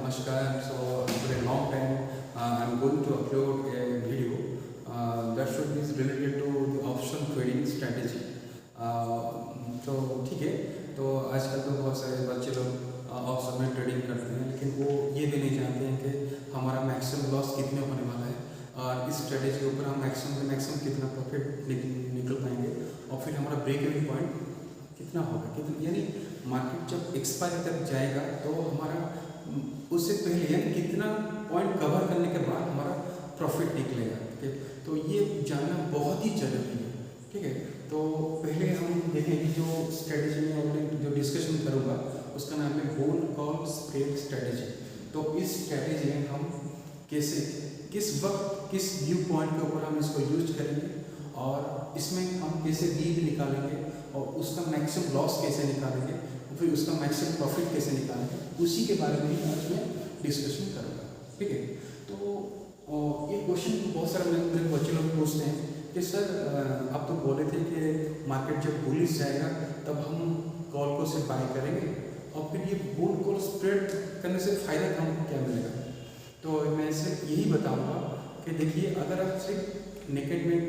Namaskar. So after a long time, I'm going to upload a video that should be related to the option trading strategy. तो ठीक है, तो आजकल तो बहुत सारे बच्चे लोग ऑप्शन में ट्रेडिंग करते हैं, लेकिन वो ये भी नहीं जानते हैं कि हमारा मैक्सिमम लॉस कितने होने वाला है और इस स्ट्रेटेजी के ऊपर हम मैक्सिमम कितना प्रॉफिट निकल पाएंगे और फिर हमारा ब्रेक इवन पॉइंट कितना होगा, कितना यानी मार्केट जब एक्सपायरी तक जाएगा तो हमारा उससे पहले यानी कितना पॉइंट कवर करने के बाद हमारा प्रॉफिट निकलेगा। ठीक है, तो ये जानना बहुत ही जरूरी है। ठीक है, तो पहले हम देखें कि जो स्ट्रेटेजी में जो डिस्कशन करूँगा उसका नाम है बुल कॉल स्प्रेड स्ट्रेटेजी। तो इस स्ट्रेटेजी में हम कैसे किस वक्त किस व्यू पॉइंट के ऊपर हम इसको यूज करेंगे और इसमें हम कैसे रीड निकालेंगे और उसका मैक्सिमम लॉस कैसे निकालेंगे और फिर उसका मैक्सिमम प्रॉफिट कैसे निकालेंगे, उसी के बारे में ही आज मैं डिस्कशन करूँगा। ठीक है, तो ये क्वेश्चन बहुत सारे मेरे बच्चे लोग पूछते हैं कि सर आप तो बोले थे कि मार्केट जब बुलिश जाएगा तब हम कॉल को सिर्फ बाय करेंगे और फिर ये बुल कॉल स्प्रेड करने से फ़ायदा हमको क्या मिलेगा। तो मैं सिर्फ यही बताऊंगा कि देखिए, अगर आप सिर्फ नेकेड में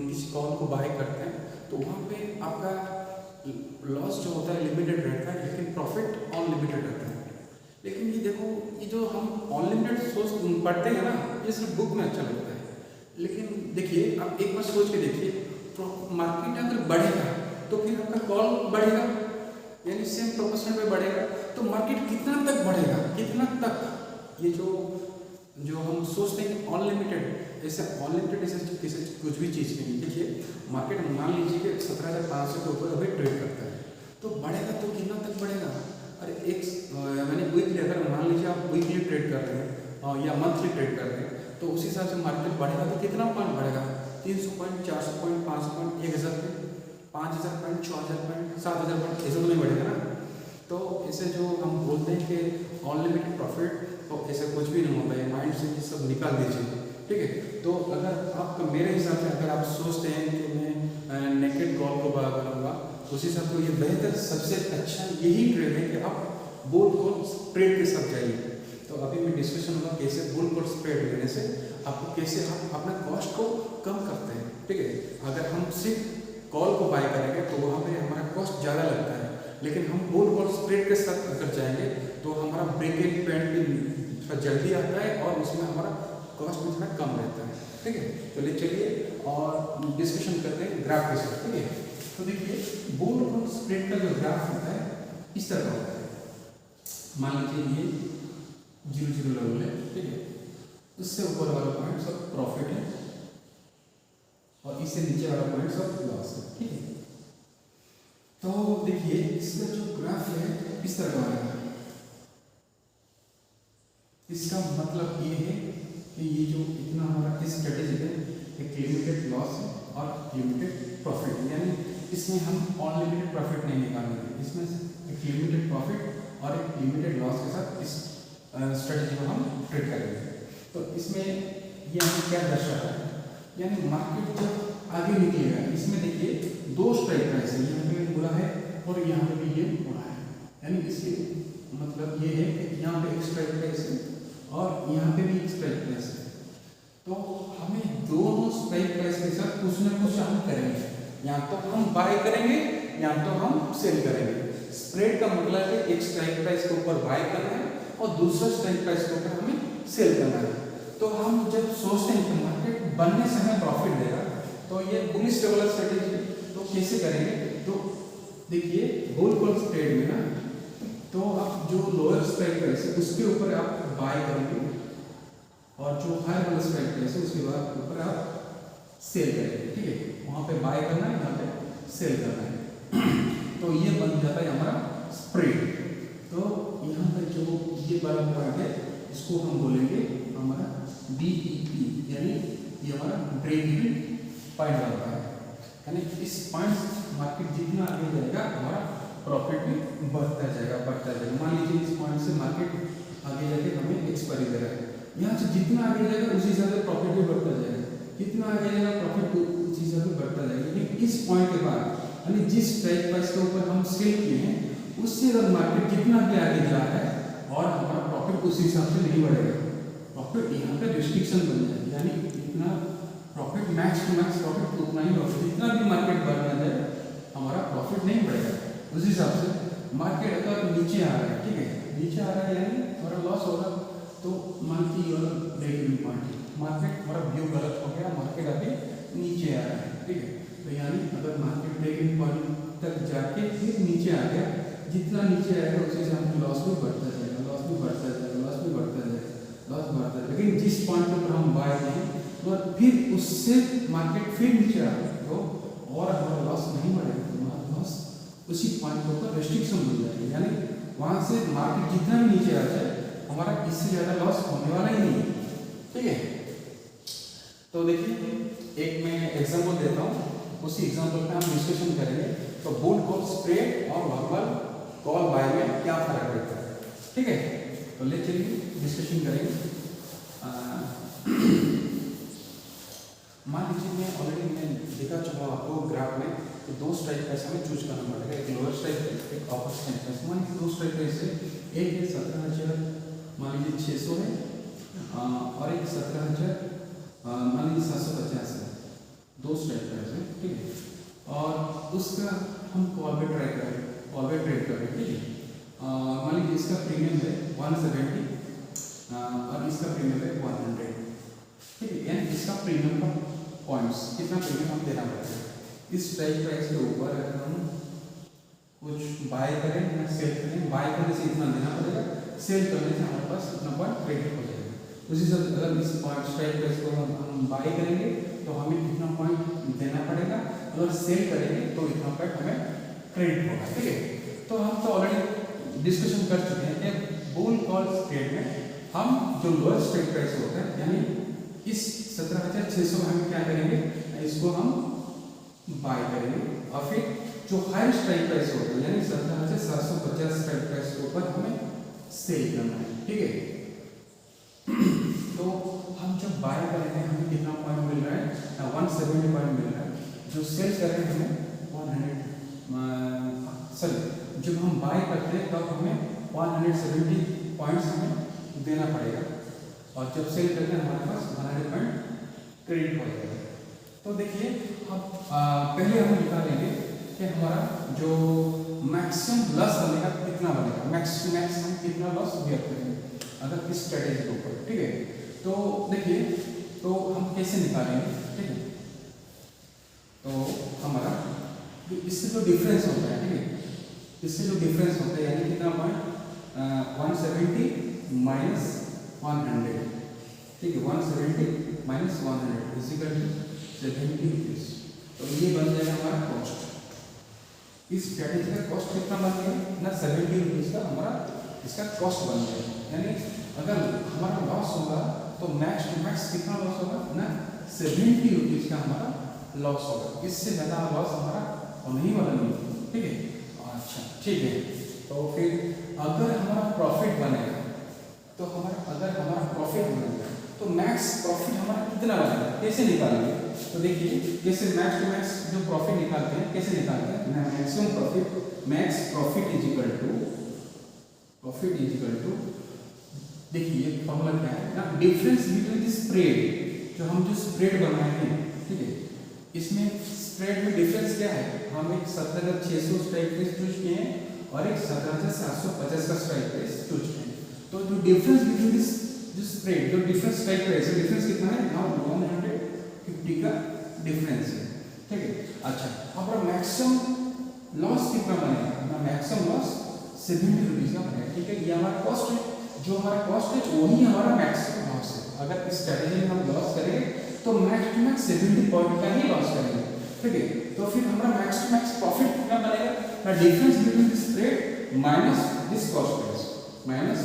किसी कॉल को बाय करते हैं तो वहाँ पे आपका लॉस जो होता है लिमिटेड रहता है, लेकिन प्रॉफिट अनलिमिटेड रहता है। लेकिन ये देखो, ये जो हम अनलिमिटेड सोच पढ़ते हैं ना, ये सिर्फ बुक में अच्छा लगता है, लेकिन देखिए आप एक बार सोच के देखिए, मार्केट अगर बढ़ेगा तो फिर आपका कॉल बढ़ेगा, यानी सेम प्रोपोर्शन में बढ़ेगा, तो मार्केट कितना तक बढ़ेगा, कितना तक ये जो हम सोचते हैं कि अनलिमिटेड, ऐसे अनलिमिटेड ऐसे किसी कुछ भी चीज़ नहीं। देखिए मार्केट मान लीजिए कि 17,500 के ऊपर अभी ट्रेड करता है, तो बढ़ेगा तो कितना तक बढ़ेगा। अरे मैंने वीकली, अगर मान लीजिए आप वीकली ट्रेड कर रहे हैं या मंथली ट्रेड कर रहे हैं, तो उसी हिसाब से मार्केट बढ़ेगा तो कितना पॉइंट बढ़ेगा, 300 point, 400 point, 500 point, 1000 point, 5000 point, 6000 point, 7000 point, ऐसा तो नहीं बढ़ेगा ना। तो ऐसे जो हम बोलते हैं कि अनलिमिटेड प्रॉफिट, तो ऐसा कुछ भी नहीं होता है, माइंड से ये सब निकाल दीजिए। ठीक है, तो अगर आप मेरे हिसाब से अगर आप सोचते हैं कि मैं नेकेड कॉल को बाय करूँगा, उसी हिसाब से ये बेहतर सबसे अच्छा यही ट्रेड है कि आप बुल कॉल स्प्रेड के साथ जाइए। तो अभी मैं डिस्कशन होगा कैसे बुल कॉल स्प्रेड लेने से आपको कैसे आप अपना कॉस्ट को कम करते हैं। ठीक है, अगर हम सिर्फ कॉल को बाय करेंगे तो वहाँ पे हमारा कॉस्ट ज़्यादा लगता है, लेकिन हम बुल कॉल स्प्रेड के साथ अगर जाएंगे तो हमारा ब्रेक इवन पॉइंट भी थोड़ा जल्दी आता है और उसमें हमारा कॉस्ट भी थोड़ा कम रहता है। ठीक है, चलिए और डिस्कशन करते हैं ग्राफ के साथ। ठीक है, तो देखिए बुल कॉल स्प्रेड का जो ग्राफ होता है इस तरह का होता है। मान लीजिए ये 0 लेवल है, ठीक है, उससे ऊपर वाला पॉइंट सब प्रॉफिट है और इससे नीचे वाला पॉइंट सब लॉस है। ठीक है, तो देखिए इसका जो ग्राफ है इस तरह का है। इसका मतलब ये है कि ये जो इतना हमारा इस स्ट्रेटेजी है, एक लिमिटेड लॉस और लिमिटेड प्रॉफिट, यानी इसमें हम अनलिमिटेड प्रॉफिट नहीं निकालेंगे, इसमें एक लिमिटेड प्रॉफिट और एक लिमिटेड लॉस के साथ इस स्ट्रेटेजी को हम ट्रेड करेंगे। तो इसमें ये हमें क्या दर्शाता है, यानी मार्केट जब आगे निकलेगा, इसमें देखिए दो स्ट्राइक प्राइस है, यहाँ पे बोला है और यहाँ पे भी ये बोला है, यानी इसके मतलब ये है कि यहाँ पे एक स्ट्राइक प्राइस है और यहाँ पे भी एक स्ट्राइक प्राइस है। तो हमें दोनों स्ट्राइक प्राइस के साथ कुछ ना कुछ हम करेंगे, या तो हम बाय करेंगे या तो हम सेल करेंगे। स्प्रेड का मतलब है एक स्ट्राइक प्राइस के ऊपर बाय करना है और दूसरा स्ट्राइक प्राइस के ऊपर हमें सेल करना है। तो हम जब सोचते हैं कि मार्केट बनने से हमें प्रॉफिट देगा, तो ये बुलिश वाला स्ट्रेटेजी तो कैसे करेंगे। तो देखिए बुल कॉल स्प्रेड में ना, तो आप जो लोअर स्ट्राइक प्राइस है उसके ऊपर आप बाय करेंगे और जो हायर वाला स्ट्राइक प्राइस है उसके बाद ऊपर आप सेल करेंगे। ठीक है, वहाँ पे बाय करना है, यहाँ पे सेल करना है। तो ये बन जाता है हमारा स्प्रेड। तो यहाँ पे जो ये वाला पॉइंट है इसको हम बोलेंगे हमारा BEP, यानी ये हमारा ब्रेक इवन पॉइंट बनता है, यानी इस पॉइंट मार्केट जितना आगे जाएगा हमारा प्रॉफिट भी बढ़ता जाएगा। मान लीजिए इस पॉइंट से मार्केट आगे जाके हमें एक्सपायरी दे रहा है, यहाँ से जितना आगे जाएगा उसी हिसाब से प्रॉफिट भी बढ़ता जाएगा, कितना आगे जाएगा प्रॉफिट उसी हिसाब से बढ़ता जाएगा। लेकिन इस पॉइंट के बाद यानी जिस स्ट्राइक प्राइस के ऊपर हम सेल किए हैं उससे अगर मार्केट जितना भी आगे जा रहा है और हमारा प्रॉफिट उस हिसाब से नहीं बढ़ेगा। प्रॉफिट यहाँ पे रिस्ट्रिक्शन बन जाए, यानी इतना profit max to max profit उतना ही होगा, जितना भी मार्केट बढ़ना जाए हमारा प्रॉफिट नहीं बढ़ेगा। उस हिसाब से मार्केट अगर नीचे आ रहा है, ठीक है, नीचे आ रहा है यानी थोड़ा लॉस होगा, तो मान लीजिए मार्केट हमारा व्यू गलत हो गया, मार्केट अभी नीचे आ रहा है, ठीक है, तो यानी अगर मार्केट ब्रेक पॉइंट तक जाके फिर नीचे आ गया, जितना नीचे आएगा उस हिसाब से लॉस भी बढ़ता जाएगा, लॉस भी बढ़ता जाएगा, लॉस भी बढ़ता जाएगा, लॉस बढ़ता है। लेकिन जिस पॉइंट पर हम बाय किए और फिर उससे मार्केट फिर नीचे आ गया तो और हमारा लॉस नहीं बढ़ेगा, हमारा लॉस उसी पॉइंट के ऊपर रेस्ट्रिक्शन बन जाएगी, यानी वहाँ से मार्केट जितना भी नीचे आ जाए हमारा इससे ज़्यादा लॉस होने वाला ही नहीं है, ठीक है। तो देखिए एक मैं एग्जांपल देता हूँ, उसी एग्जांपल पे हम डिस्कशन करेंगे। तो बुल कॉल स्प्रेड और नॉर्मल कॉल बाय में क्या फर्क रहता है, ठीक है। तो ले चलिए डिस्कशन करेंगे। मान लीजिए मैं ऑलरेडी दिखा चुका हूँ आपको ग्राफ में, तो दो स्ट्राइक प्राइस हमें चूज करना पड़ेगा, एक लोअर स्ट्राइक प्राइस, एक अपर स्ट्राइक प्राइस। मान लीजिए दो स्ट्राइक प्राइस है, एक है 17,000 मान लीजिए 600 है, और एक 17,000 मान लीजिए 750 है, दो स्ट्राइक प्राइस है, ठीक है। और उसका हम कॉल पे ट्रेड करें, ठीक है। मान लीजिए इसका प्रीमियम है 170 और इसका प्रीमियम है 100, ठीक है। यानी इसका प्रीमियम का पॉइंट्स कितना प्रीमियम हम देना पड़ेगा, इस स्ट्राइक प्राइस के ऊपर अगर हम कुछ बाय करें या सेल करें, बाय करने से इतना देना पड़ेगा, सेल करने से हमारे पास इतना पॉइंट क्रेडिट हो जाएगा। उसी से अगर इस पॉइंट स्ट्राइक प्राइस को हम बाय करेंगे तो हमें कितना पॉइंट देना पड़ेगा, अगर सेल करेंगे तो इतना पॉइंट हमें क्रेडिट होगा, ठीक है। तो हम तो ऑलरेडी डिस्कशन कर चुके हैं कि बुल कॉल ट्रेड में हम जो लोअर स्ट्राइक प्राइस होता है, यानी इस 17,600 में हम क्या करेंगे, इसको हम बाय करेंगे, और फिर जो हाई स्ट्राइक प्राइस होता है यानी 17,750 स्ट्राइक प्राइस के ऊपर हमें सेल करना है, ठीक है। तो हम जब बाय करेंगे हमें कितना पॉइंट मिल रहा है, 170 पॉइंट मिल रहा है। जो सेल कर रहे हैं हमें 100 सॉरी जब हम बाय करते हैं तब हमें 170 पॉइंट्स हमें देना पड़ेगा, और जब सेल करते हैं हमारे पास 100 पॉइंट क्रेडिट हो जाएगा। तो देखिए हम पहले हम निकालेंगे कि हमारा जो मैक्सिमम लॉस बनेगा कितना बनेगा, मैक्सिमम कितना लॉस बियर करेंगे अगर इस स्ट्रेटेजी के ऊपर, ठीक है। तो देखिए तो हम कैसे निकालेंगे, ठीक है। तो हमारा इससे जो डिफरेंस होता है, ठीक है, इससे जो डिफरेंस होता है यानी कितना पॉइंट 170 माइनस 100, ठीक है, 170 माइनस 100 इजिकल टू 70 रुपीज। तो ये बन जाएगा हमारा कॉस्ट। इस स्ट्रेटेजी का कॉस्ट कितना बन गया ना, 70 रुपीज का हमारा इसका कॉस्ट बन गया। यानी अगर हमारा लॉस होगा तो मैक्स टू मैक्स कितना लॉस होगा ना, 70 रुपीज का हमारा लॉस होगा, इससे ज़्यादा लॉस हमारा होने वाला नहीं, ठीक है। अच्छा ठीक है। तो फिर अगर हमारा प्रॉफिट बनेगा तो अगर हमारा प्रॉफिट बनेगा तो मैक्स प्रॉफिट हमारा कितना बनेगा, कैसे निकालेंगे। तो देखिए जैसे मैक्स टू मैक्स जो प्रॉफिट निकालते हैं, कैसे निकालते हैं, maximum profit, max profit is equal to देखिए फॉर्मूला क्या है ना, डिफरेंस बिटवीन द स्प्रेड, जो स्प्रेड बनाए हैं, ठीक है, इसमें स्प्रेड में डिफरेंस क्या है, हम एक 17,600 स्ट्राइक प्राइस चूज किए हैं और एक 17,750 का स्ट्राइक प्राइस चूज किए हैं। तो जो डिफरेंस बिटवीन दिस जो स्प्रेड, जो डिफरेंस स्ट्राइक प्राइस है, डिफरेंस कितना है ना, 150 का डिफरेंस है, ठीक है। अच्छा हमारा मैक्सिमम लॉस कितना बनेगा ना, मैक्सिमम लॉस 70 रुपीज का बनेगा, ठीक है। ये हमारा कॉस्ट है, जो हमारा कॉस्ट है वही हमारा मैक्सिमम लॉस है। अगर इस स्ट्रेटेजी में हम लॉस करेंगे तो मैक्स टू मैक्स 70 पॉइंट का ही लॉस करेंगे, ठीक है। तो फिर हमारा मैक्स टू मैक्स प्रॉफिट कितना बनेगा ना, difference between this spread minus this cost price, minus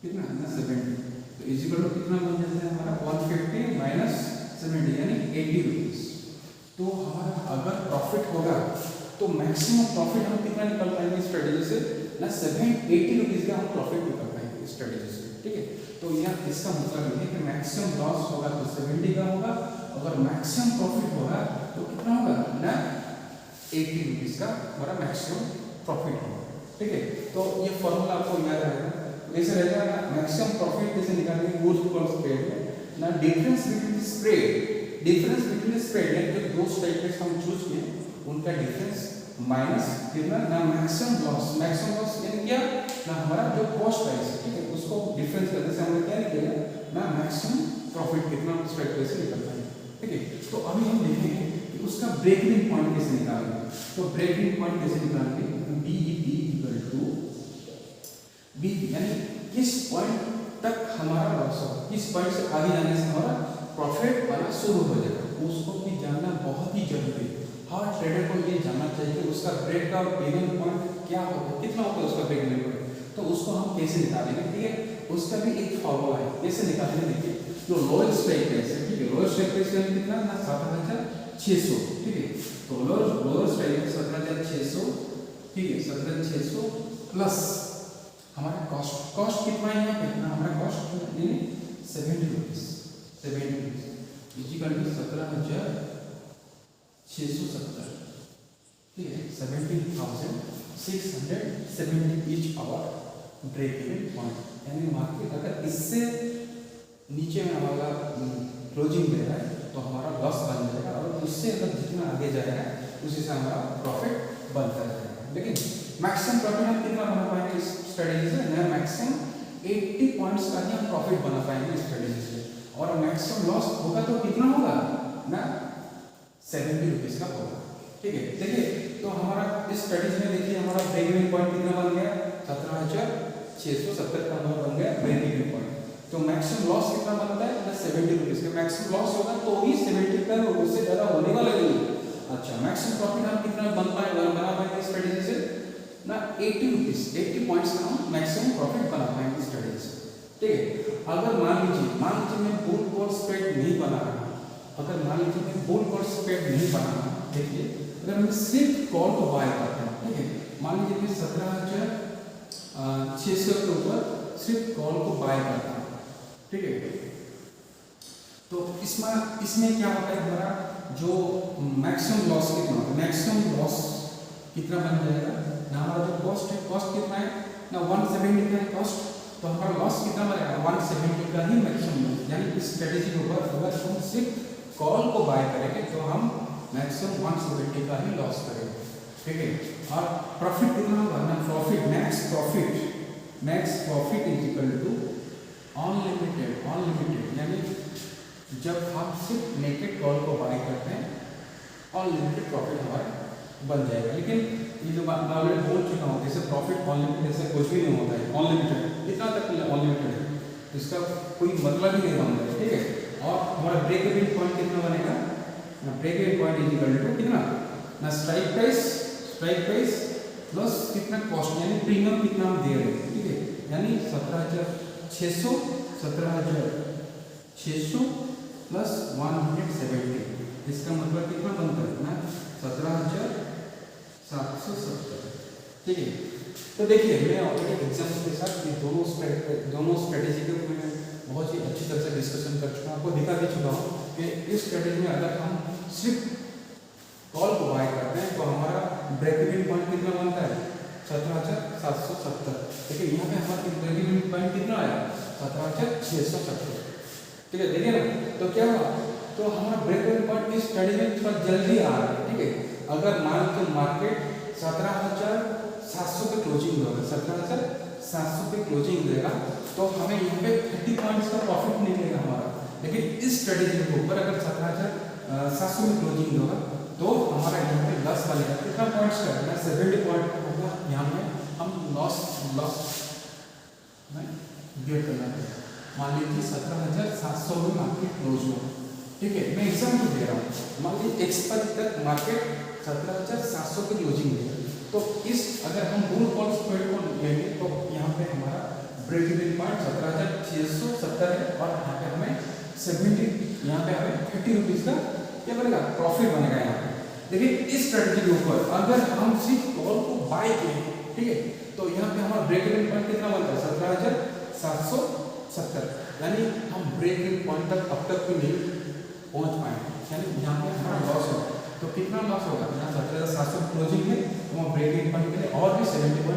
कितना ना 70, तो इज इक्वल टू कितना बन जाता है हमारा 150 माइनस 70 यानी 80 रुपीज। तो हमारा अगर प्रॉफिट होगा तो मैक्सिमम प्रॉफिट हम कितना निकाल पाएंगे इस स्ट्रेटेजी से ना, 80 रुपीज का हम प्रॉफिट निकाल पाएंगे इस स्ट्रेटेजी से, ठीक है। तो यह इसका मतलब ये है कि मैक्सिमम लॉस होगा तो 70 का होगा, अगर मैक्सिमम प्रॉफिट होगा तो कितना होगा ना, 80 रुपीज का हमारा मैक्सिमम प्रॉफिट होगा, ठीक है। तो ये फॉर्मूला आपको याद रहेगा, ऐसे रहेगा ना मैक्सिमम प्रॉफिट कैसे निकालेंगे बोथ कॉल स्प्रेड में ना डिफरेंस बिटवीन स्प्रेड यानी जो दो स्टेटमेंट्स हम चूज किए उनका डिफरेंस माइनस कितना ना मैक्सिमम लॉस यानी क्या ना हमारा जो कॉस्ट प्राइस है ठीक है उसको डिफरेंस करने से हमें क्या निकलेगा ना मैक्सिमम प्रॉफिट कितना स्ट्राइक प्राइस से निकलता है ठीक है। तो अभी हम देखेंगे कि उसका ब्रेक इवन पॉइंट कैसे निकालेंगे। तो ब्रेक इवन पॉइंट कैसे निकालेंगे BEP इक्वल टू B यानी किस पॉइंट तक हमारा लॉस हो किस पॉइंट से आगे जाने से हमारा प्रॉफिट आना शुरू हो जाएगा उसको भी जानना बहुत ही जरूरी है। हर ट्रेडर को ये जानना चाहिए कि उसका ब्रेक का इवन पॉइंट क्या होगा कितना होगा उसका ब्रेक इवन पॉइंट तो उसको हम कैसे निकालेंगे ठीक है उसका भी एक फॉर्मूला है कैसे निकालेंगे देखिए जो लोअर स्ट्राइक प्राइस है ठीक है लोअर स्ट्राइक प्राइस यानी कितना ना 17,600 ठीक है तो लोअर स्ट्राइक 17,600 ठीक है 17,600 प्लस हमारा कॉस्ट कितना है यहाँ पे ना हमारा कॉस्ट यानी 70 रुपीस इक्वल टू 17,670 ठीक है 17,670 each our break even point यानी मार्केट अगर इससे नीचे में हमारा क्लोजिंग दे रहा है तो हमारा लॉस बन जाएगा और उससे अगर जितना आगे जाएगा उसी से हमारा प्रॉफिट बनता जाएगा। लेकिन मैक्सिमम प्रॉफिट हम कितना बना पाएंगे इस स्ट्रेटेजी से ना मैक्सिमम 80 पॉइंट्स का ही हम प्रॉफिट बना पाएंगे इस स्ट्रेटेजी से और मैक्सिमम लॉस होगा तो कितना होगा ना 70 रुपीस का होगा ठीक है। देखिए तो हमारा इस स्ट्रेटेजी में देखिए हमारा ब्रेक इवन पॉइंट कितना बन गया 17,670 का बन गया ब्रेक इवन पॉइंट। तो मैक्सिमम लॉस कितना बनता है ना 70 रुपीस का मैक्सिमम लॉस होगा तो भी 70 का उससे ज़्यादा होने वाला नहीं। अच्छा मैक्सिमम प्रॉफिट हम कितना बना पाएंगे इस स्ट्रेटेजी से ना 80 रुपीस 80 पॉइंट्स का हम मैक्सिमम प्रॉफिट बना पाएंगे इस स्ट्रेटेजी से ठीक है। अगर मान लीजिए मैं बुल कॉल स्प्रेड नहीं बना रहा अगर मान लीजिए मैं बुल कॉल स्प्रेड नहीं बना रहा देखिए अगर मैं सिर्फ कॉल को बाय करता हूँ ठीक है मान लीजिए मैं 17,600 के ऊपर सिर्फ कॉल को बाय करता हूँ ठीक है। तो इसमें क्या होता है हमारा जो मैक्सिमम लॉस कितना होता है मैक्सिमम लॉस कितना बन जाएगा ना हमारा जो कॉस्ट कितना है ना 170 का है कॉस्ट तो हमारा लॉस कितना बनेगा 170 का ही मैक्सिमम लॉस यानी इस स्ट्रेटेजी के ऊपर अगर हम सिर्फ कॉल को बाय करेंगे तो हम मैक्सिमम 170 का ही लॉस करेंगे ठीक है। और प्रॉफिट कितना होगा ना max profit is equal to unlimited यानी जब हम सिर्फ नेकेड कॉल को बाय करते हैं अनलिमिटेड प्रॉफिट हमारा बन जाएगा। लेकिन ये जो बात मैं ऑलरेडी बोल चुका हूँ जैसे प्रॉफिट अनलिमिटेड ऐसे कुछ भी नहीं होता है अनलिमिटेड कितना तक अनलिमिटेड है इसका कोई मतलब ही नहीं बनता है ठीक है। और हमारा ब्रेक इवन पॉइंट कितना बनेगा ना break even point is equal to कितना ना स्ट्राइक प्राइस प्लस कितना कॉस्ट यानी प्रीमियम कितना हम दे रहे हैं ठीक है यानी 17,600 प्लस 170 इसका मतलब कितना बनता है ना 17,770 ठीक है। तो देखिए मैं ऑलरेडी एग्जाम्पल के साथ ये दोनों स्ट्रेटेजी के मैं बहुत ही अच्छी तरह से डिस्कशन कर चुका हूँ आपको दिखा भी चुका हूँ कि इस स्ट्रेटेजी में अगर हम सिर्फ कॉल को बाय करते हैं तो हमारा ब्रेक इवन पॉइंट कितना बनता है 17,770 लेकिन यहाँ पे हमारा ब्रेक इवन पॉइंट कितना आया 17,670 ठीक है। देखिए ना तो क्या हुआ तो हमारा ब्रेक इवन पॉइंट इस स्ट्रेटेजी में थोड़ा जल्दी आ रहा है ठीक है। अगर मान लो मार्केट 17,700 पे क्लोजिंग होगा 17,700 पे क्लोजिंग देगा तो हमें यहाँ पे 30 पॉइंट्स का प्रॉफिट नहीं मिलेगा हमारा। लेकिन इस स्ट्रेटेजी के ऊपर अगर 17,700 में क्लोजिंग होगा तो हमारा यहाँ पे लॉस बनेगा कितना पॉइंट्स का ना 70 पॉइंट होगा यहाँ पे हम लॉस में गेट करना पड़ेगा। मान लीजिए 17,700 में मार्केट क्लोज हुआ ठीक है। मैं एग्जाम्पल दे रहा हूँ मान लीजिए एक्सपायरी तक मार्केट 17,700 की क्लोजिंग देगा तो इस अगर हम बुल कॉल स्प्रेड को लेंगे तो यहाँ पे हमारा ब्रेक इवन पॉइंट 17,670 है और यहाँ पे हमें 70 यहाँ पे हमें 30 रुपीज़ का क्या बनेगा प्रॉफिट बनेगा यहाँ पे। देखिए इस स्ट्रेटजी के ऊपर अगर हम सिर्फ कॉल को बाय किए ठीक है तो यहाँ पे हमारा ब्रेक इवन पॉइंट कितना बनता है 17,770 यानी हम ब्रेक इवन पॉइंट तक अब तक भी नहीं पहुँच पाएंगे यानी यहाँ पे हमारा लॉस होगा। तो कितना लॉस होगा यहाँ 17,700 क्लोजिंग है तो हम ब्रेक इवन पॉइंट के लिए और भी 70